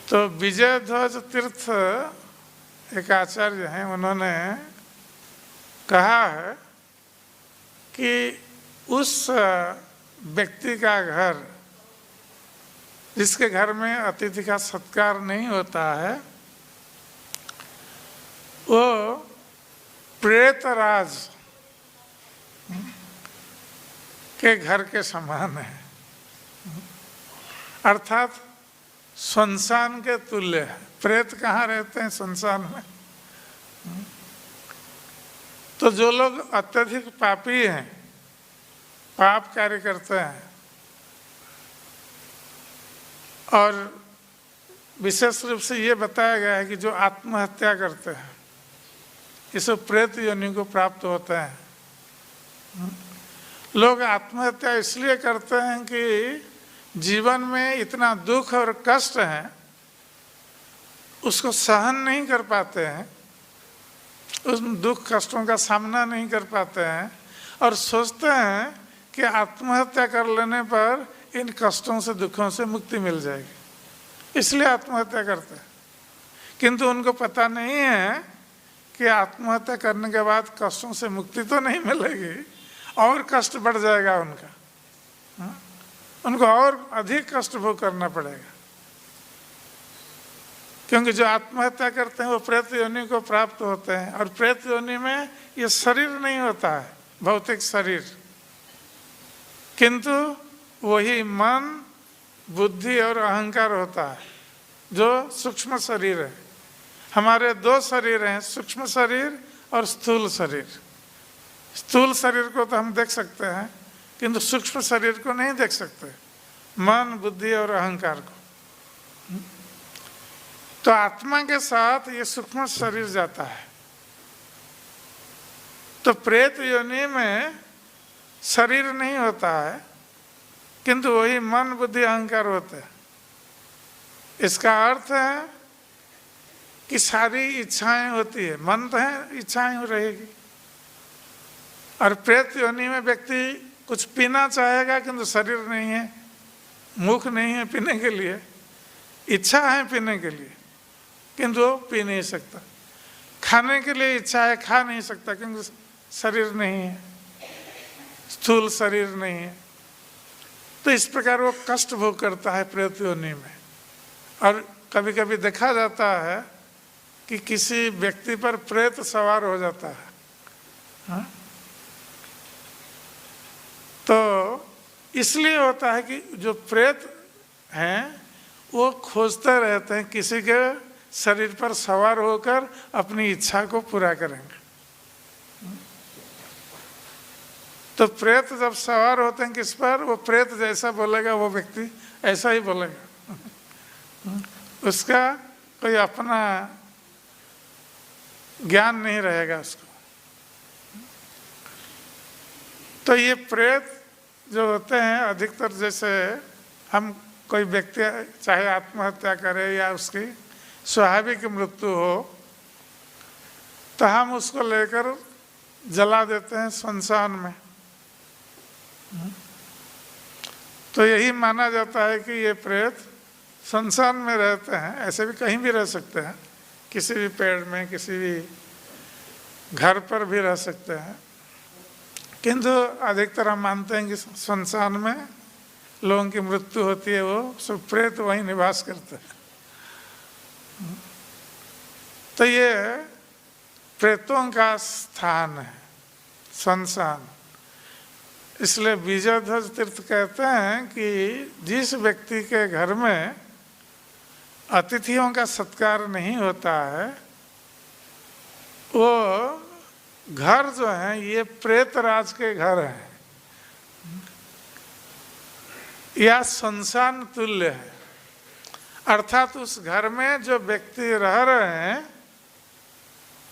तो विजय ध्वज तीर्थ एक आचार्य हैं, उन्होंने कहा है कि उस व्यक्ति का घर जिसके घर में अतिथि का सत्कार नहीं होता है वो प्रेतराज के घर के समान है, अर्थात श्मशान के तुल्य है। प्रेत कहाँ रहते हैं? श्मशान में। तो जो लोग अत्यधिक पापी हैं, पाप कार्य करते हैं और विशेष रूप से ये बताया गया है कि जो आत्महत्या करते हैं ये सब प्रेत योनि को प्राप्त होते हैं। लोग आत्महत्या इसलिए करते हैं कि जीवन में इतना दुख और कष्ट है उसको सहन नहीं कर पाते हैं, उस दुख कष्टों का सामना नहीं कर पाते हैं और सोचते हैं कि आत्महत्या कर लेने पर इन कष्टों से दुखों से मुक्ति मिल जाएगी, इसलिए आत्महत्या करते हैं। किंतु उनको पता नहीं है कि आत्महत्या करने के बाद कष्टों से मुक्ति तो नहीं मिलेगी और कष्ट बढ़ जाएगा उनका, उनको और अधिक कष्ट भोग करना पड़ेगा। क्योंकि जो आत्महत्या करते हैं वो प्रेत योनि को प्राप्त होते हैं और प्रेत योनि में ये शरीर नहीं होता है, भौतिक शरीर, किंतु वही मन, बुद्धि और अहंकार होता है जो सूक्ष्म शरीर है। हमारे दो शरीर हैं, सूक्ष्म शरीर और स्थूल शरीर। स्थूल शरीर को तो हम देख सकते हैं किंतु सूक्ष्म शरीर को नहीं देख सकते, मन, बुद्धि और अहंकार को। तो आत्मा के साथ ये सूक्ष्म शरीर जाता है। तो प्रेत योनि में शरीर नहीं होता है किंतु वही मन, बुद्धि, अहंकार होते हैं। इसका अर्थ है कि सारी इच्छाएं होती है, मन तो है, इच्छाएं रहेगी। और प्रेत योनि में व्यक्ति कुछ पीना चाहेगा किंतु शरीर नहीं है, मुख नहीं है पीने के लिए, इच्छा है पीने के लिए किंतु वो पी नहीं सकता। खाने के लिए इच्छा है, खा नहीं सकता किंतु शरीर नहीं है, स्थूल शरीर नहीं है। तो इस प्रकार वो कष्ट भोग करता है प्रेत योनि में। और कभी कभी देखा जाता है कि किसी व्यक्ति पर प्रेत सवार हो जाता है, हाँ? तो इसलिए होता है कि जो प्रेत हैं वो खोजते रहते हैं किसी के शरीर पर सवार होकर अपनी इच्छा को पूरा करेंगे। तो प्रेत जब सवार होते हैं किस पर, वो प्रेत जैसा बोलेगा वो व्यक्ति ऐसा ही बोलेगा, उसका कोई अपना ज्ञान नहीं रहेगा उसको। तो ये प्रेत जो होते हैं अधिकतर, जैसे हम कोई व्यक्ति चाहे आत्महत्या करे या उसकी स्वाभाविक मृत्यु हो तो हम उसको लेकर जला देते हैं श्मशान में। तो यही माना जाता है कि ये प्रेत श्मशान में रहते हैं। ऐसे भी कहीं भी रह सकते हैं, किसी भी पेड़ में, किसी भी घर पर भी रह सकते हैं, किंतु अधिकतर हम मानते हैं कि श्मशान में लोगों की मृत्यु होती है, वो सब प्रेत वहीं निवास करते हैं। तो ये प्रेतों का स्थान है श्मशान। इसलिए विजय ध्वज तीर्थ कहते हैं कि जिस व्यक्ति के घर में अतिथियों का सत्कार नहीं होता है वो घर जो है ये प्रेतराज के घर है या श्मशान तुल्य है। अर्थात उस घर में जो व्यक्ति रह रहे हैं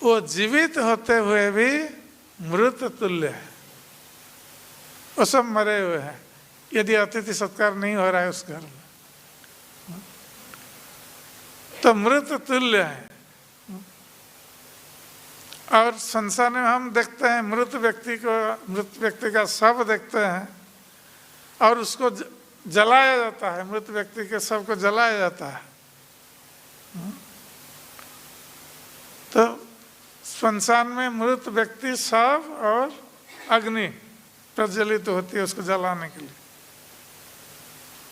वो जीवित होते हुए भी मृत तुल्य है, वो सब मरे हुए हैं यदि अतिथि सत्कार नहीं हो रहा है उस घर में, तो मृत तुल्य है। और संसार में हम देखते हैं मृत व्यक्ति का शव देखते हैं और उसको जलाया जाता है, मृत व्यक्ति के शव को जलाया जाता है। तो श्मशान में मृत व्यक्ति शव और अग्नि प्रज्वलित होती है उसको जलाने के लिए।